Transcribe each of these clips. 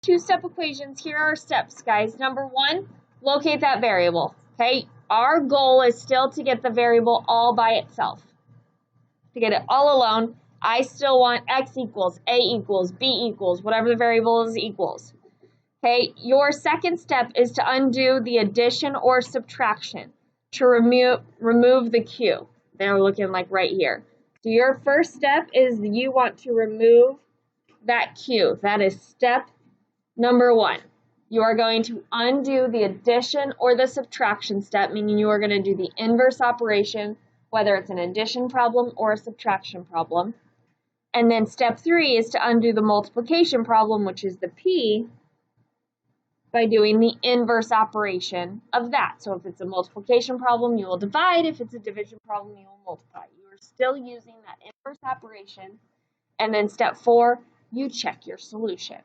two-step equations, here are our steps, guys. Number one, locate that variable, okay? Our goal is still to get the variable all by itself. To get it all alone, I still want x equals, a equals, b equals, whatever the variable is equals. Okay, your second step is to undo the addition or subtraction to remove the q. They're looking like right here. So your first step is you want to remove that q. That is step number one. You are going to undo the addition or the subtraction step, meaning you are going to do the inverse operation, whether it's an addition problem or a subtraction problem. And then step three is to undo the multiplication problem, which is the p, by doing the inverse operation of that. So if it's a multiplication problem, you will divide. If it's a division problem, you will multiply. You are still using that inverse operation. And then step four, you check your solution.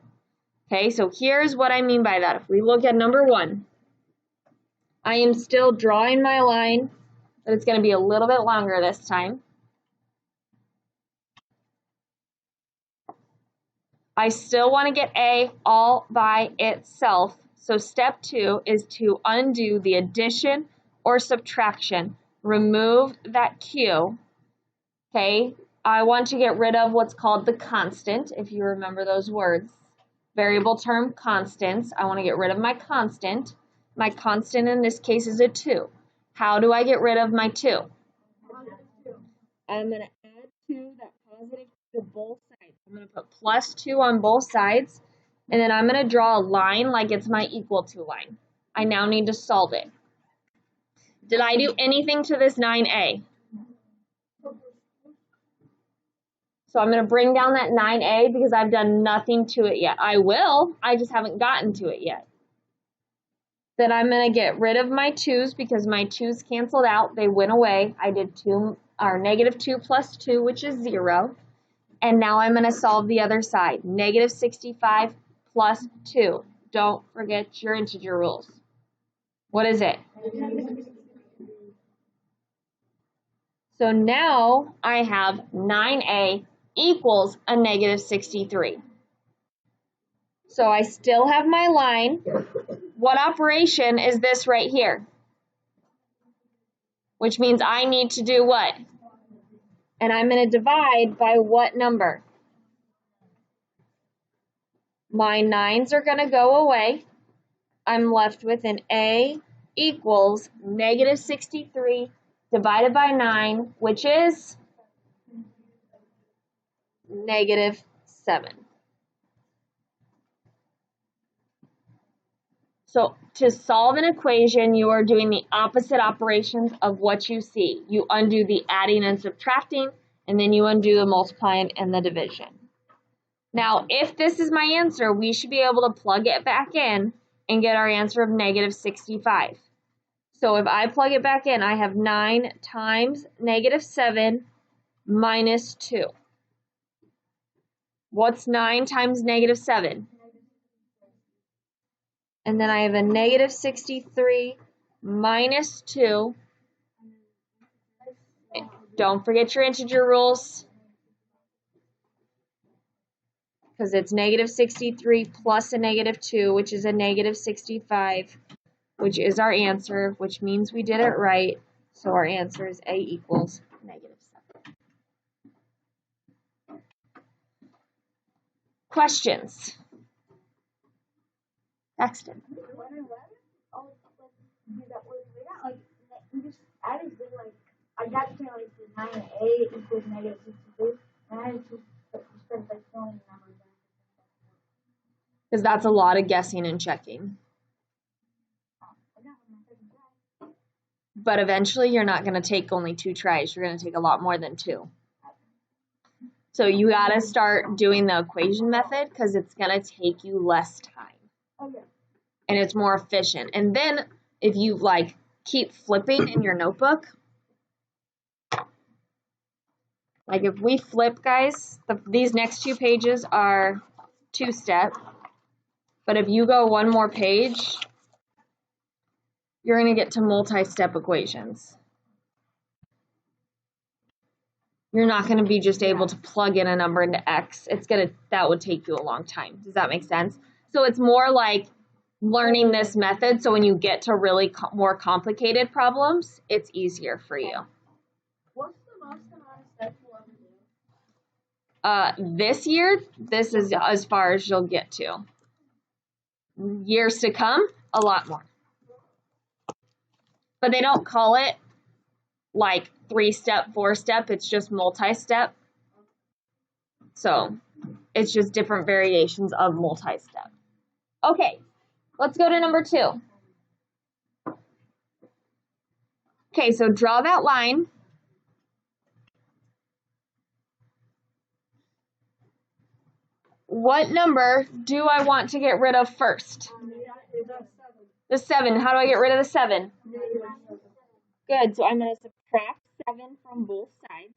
Okay, so here's what I mean by that. If we look at number one, I am still drawing my line, but it's going to be a little bit longer this time. I still want to get A all by itself. So step two is to undo the addition or subtraction. Remove that Q. Okay, I want to get rid of what's called the constant, if you remember those words. Variable term constants. I want to get rid of my constant. My constant in this case is a 2. How do I get rid of my 2? I'm going to add 2, that positive, to both sides. I'm going to put plus 2 on both sides, and then I'm going to draw a line like it's my equal to line. I now need to solve it. Did I do anything to this 9a? So I'm going to bring down that 9a because I've done nothing to it yet. I will, I just haven't gotten to it yet. Then I'm going to get rid of my 2's because my 2's canceled out. They went away. I did negative 2 plus 2, which is 0. And now I'm going to solve the other side. Negative 65 plus 2. Don't forget your integer rules. What is it? So now I have 9a equals a negative 63. So I still have my line. What operation is this right here? Which means I need to do what? And I'm going to divide by what number? My 9's are going to go away. I'm left with an a equals negative 63 divided by 9, which is negative 7. So to solve an equation, you are doing the opposite operations of what you see. You undo the adding and subtracting, and then you undo the multiplying and the division. Now, if this is my answer, we should be able to plug it back in and get our answer of negative 65. So if I plug it back in, I have 9 times negative 7 minus 2. What's 9 times negative 7? And then I have a negative 63 minus 2. Don't forget your integer rules, because it's negative 63 plus a negative 2, which is a negative 65, which is our answer, which means we did it right. So our answer is A equals negative 7. Questions? Paxton. I got to like the 9a equals negative 62, and I just started like throwing numbers in. Because that's a lot of guessing and checking. But eventually you're not going to take only 2 tries. You're going to take a lot more than 2. So you got to start doing the equation method because it's going to take you less time. Okay. And it's more efficient. And then if you like keep flipping in your notebook, like if we flip, guys, these next 2 pages are 2-step. But if you go one more page, you're going to get to multi-step equations. You're not going to be just able to plug in a number into X. That would take you a long time. Does that make sense? So it's more like learning this method, so when you get to really more complicated problems, it's easier for you. What's the most amount of steps you'll ever do? This year, this is as far as you'll get to. Years to come, a lot more. But they don't call it like 3-step, 4-step, it's just multi-step. So it's just different variations of multi-step. Okay, let's go to number 2. Okay, so draw that line. What number do I want to get rid of first? The 7. How do I get rid of the 7? Good, so I'm going to subtract 7 from both sides.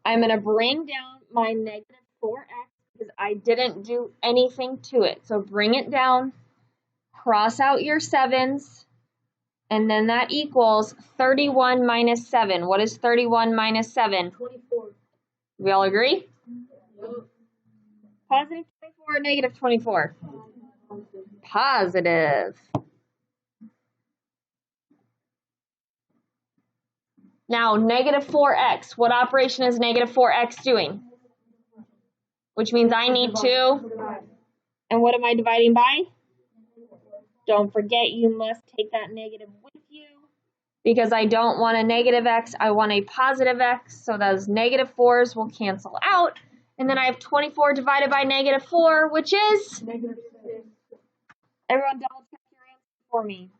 I'm going to bring down my negative 4x because I didn't do anything to it. So bring it down, cross out your 7s, and then that equals 31 minus 7. What is 31 minus 7? 24. We all agree? Yep. Positive 24 or negative 24? Positive. Now, negative 4x. What operation is negative 4x doing? Which means I need to. And what am I dividing by? Don't forget, you must take that negative with you. Because I don't want a negative x, I want a positive x. So those negative 4s will cancel out. And then I have 24 divided by negative 4, which is? Negative 6. Everyone double check your answer for me.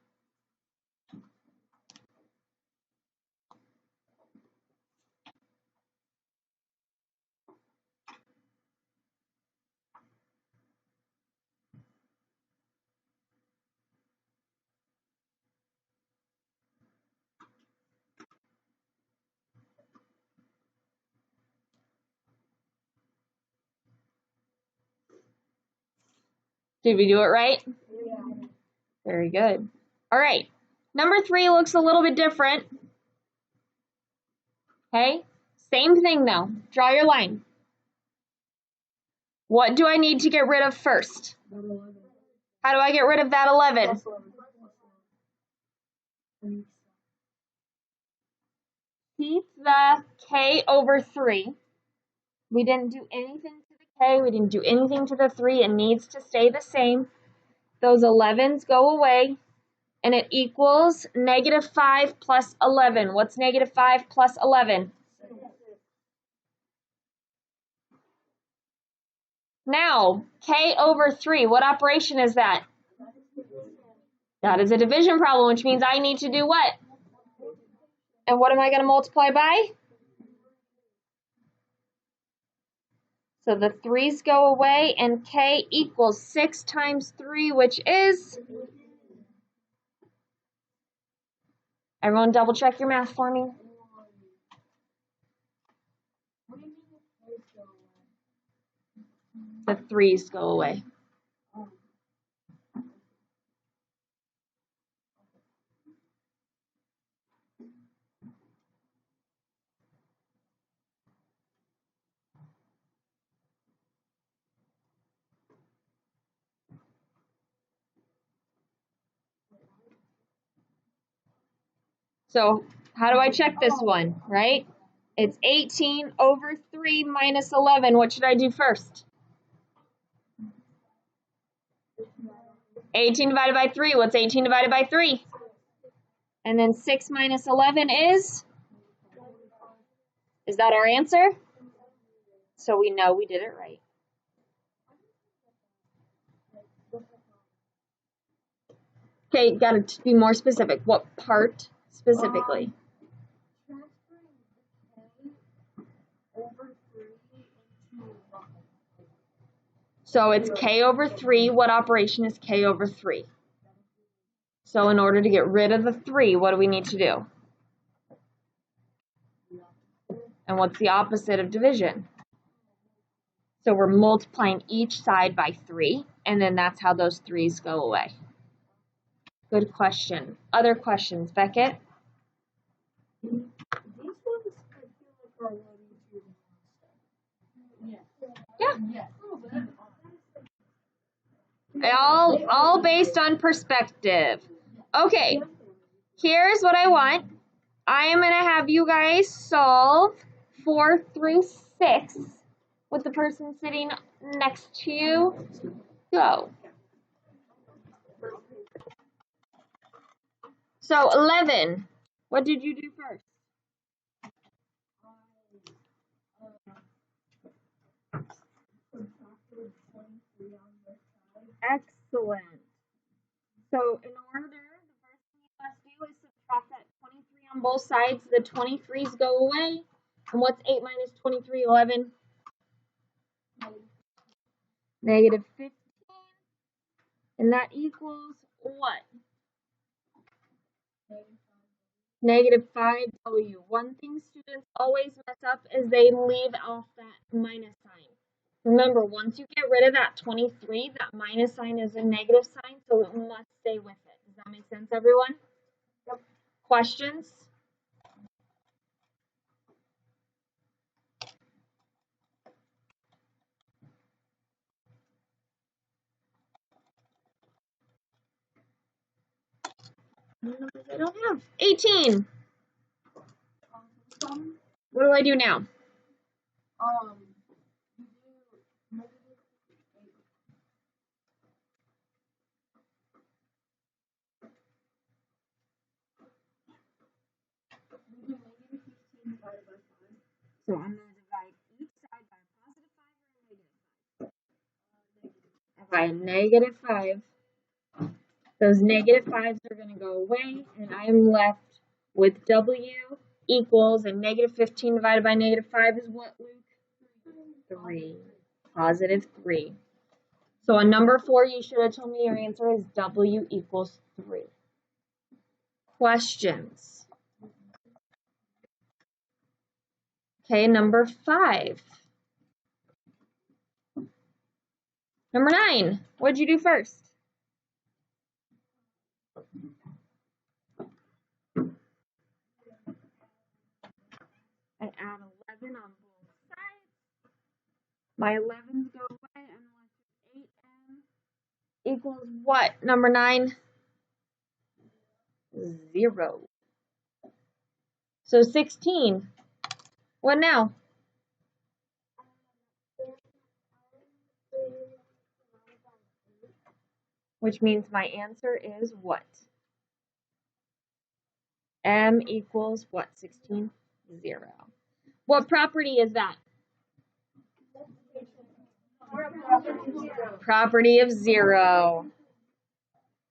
Did we do it right? Yeah. Very good. All right. Number 3 looks a little bit different. Okay. Same thing though. Draw your line. What do I need to get rid of first? How do I get rid of that 11? Keep the k over 3. We didn't do anything to the k. We didn't do anything to the 3. It needs to stay the same. Those 11s go away. And it equals negative 5 plus 11. What's negative 5 plus 11? Now, k over 3, what operation is that? That is a division problem, which means I need to do what? And what am I going to multiply by? So the 3's go away, and k equals 6 times 3, which is? Everyone double check your math for me. The 3's go away. So how do I check this one, right? It's 18 over 3 minus 11. What should I do first? 18 divided by 3. What's 18 divided by 3? And then 6 minus 11 is? Is that our answer? So we know we did it right. Okay, gotta be more specific. What part specifically? So it's k over 3. What operation is k over 3? So in order to get rid of the 3, what do we need to do? And what's the opposite of division? So we're multiplying each side by 3, and then that's how those 3's go away. Good question. Other questions, Beckett? These ones I feel like are a lot easier than last time. Yeah. Yeah. All based on perspective. Okay, here's what I want. I am going to have you guys solve 4 through 6 with the person sitting next to you. Go. So 11, what did you do first? Excellent. So in order, the first thing you must do is subtract that 23 on both sides. The 23's go away. And what's 8 minus 23? 11. Negative 15. And that equals what? Negative 5w. One thing students always mess up is they leave off that minus sign. Remember, once you get rid of that 23, that minus sign is a negative sign, so it must stay with it. Does that make sense, everyone? Yep. Questions? I don't have. 18. What do I do now? So I'm going to divide each side by a +5 or a -5. By a -5. Those -5s are going to go away, and I am left with W equals, and -15 divided by -5 is what, Luke? 3. +3. So on number 4, you should have told me your answer is W equals 3. Questions? Okay, number 5. Number 9, what did you do first? I add 11 on both sides. My 11s go away, and I'm left with 8m equals what? Number 9? 0. So 16. What now? Which means my answer is what? M equals what? 16? 0. What property is that? Property of 0.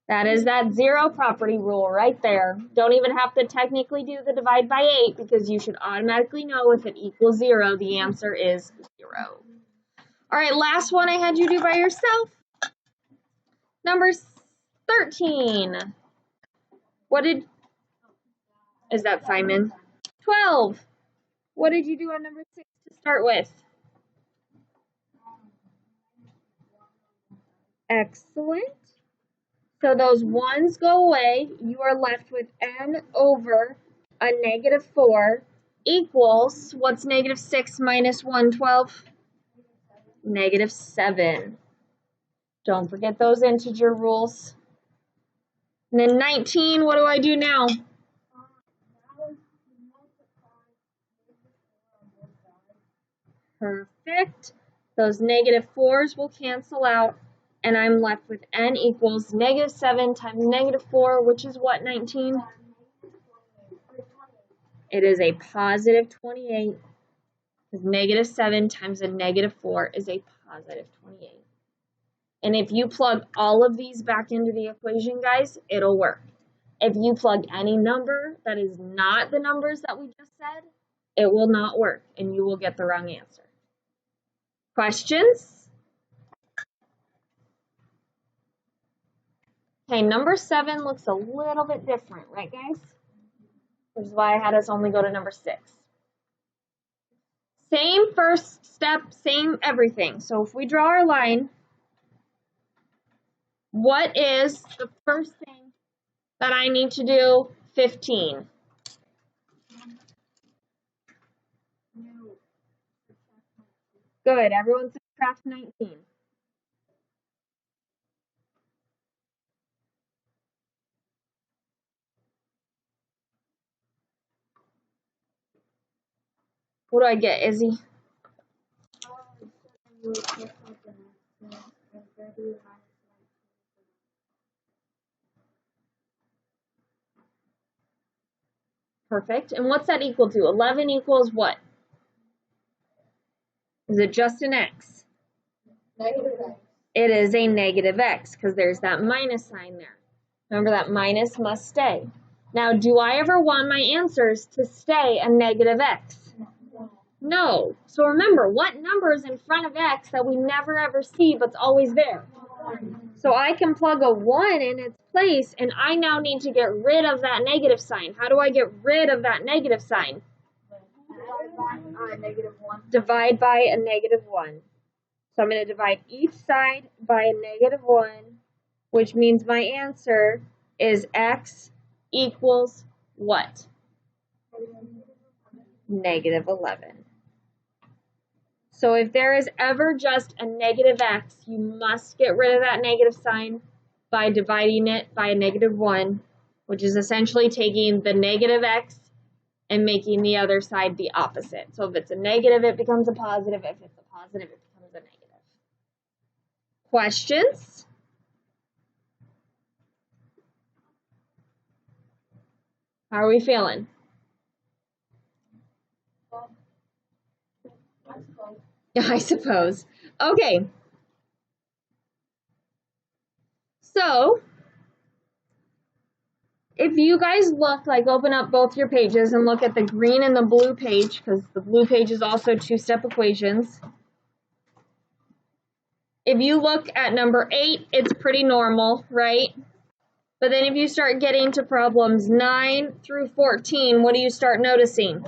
That is that 0 property rule right there. Don't even have to technically do the divide by 8 because you should automatically know if it equals 0, the answer is 0. All right, last one I had you do by yourself. Number 13. Is that Simon? 12. What did you do on number 6 to start with? Excellent. So those 1s go away. You are left with n over a -4 equals, what's -6 minus 1, 12? -7. Don't forget those integer rules. And then 19, what do I do now? Perfect. Those -4s will cancel out, and I'm left with n equals -7 times -4, which is what, 19? It is a positive 28, because -7 times a -4 is a positive 28. And if you plug all of these back into the equation, guys, it'll work. If you plug any number that is not the numbers that we just said, it will not work, and you will get the wrong answer. Questions? Okay, number 7 looks a little bit different, right, guys? Which is why I had us only go to number 6. Same first step, same everything. So if we draw our line, what is the first thing that I need to do? 15. Good, everyone subtract 19. What do I get, Izzy? You would take out the next and 30 minus 19. Perfect. And what's that equal to? 11 equals what? Is it just an x? Negative x. It is a negative x because there's that minus sign there. Remember, that minus must stay. Now, do I ever want my answers to stay a negative x? No. So remember, what number is in front of x that we never ever see but's always there? So I can plug a 1 in its place, and I now need to get rid of that negative sign. How do I get rid of that negative sign? Negative 1. Divide by a negative 1. So I'm going to divide each side by a negative 1, which means my answer is x equals what? Negative 11. So if there is ever just a negative x, you must get rid of that negative sign by dividing it by a negative 1, which is essentially taking the negative x and making the other side the opposite. So if it's a negative, it becomes a positive. If it's a positive, it becomes a negative. Questions? How are we feeling? I suppose. Okay. So, if you guys look, like open up both your pages and look at the green and the blue page, because the blue page is also two-step equations. If you look at number 8, it's pretty normal, right? But then if you start getting to problems 9 through 14, what do you start noticing?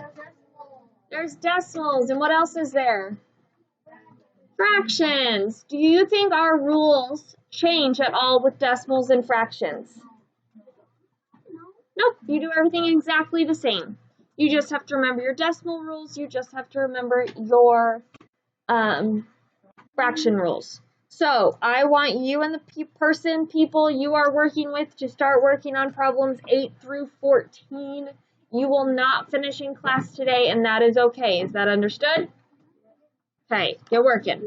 There's decimals, and what else is there? Fractions. Do you think our rules change at all with decimals and fractions? Nope, you do everything exactly the same. You just have to remember your decimal rules. You just have to remember your fraction rules. So I want you and the people you are working with to start working on problems 8 through 14. You will not finish in class today, and that is okay. Is that understood? Okay, get working.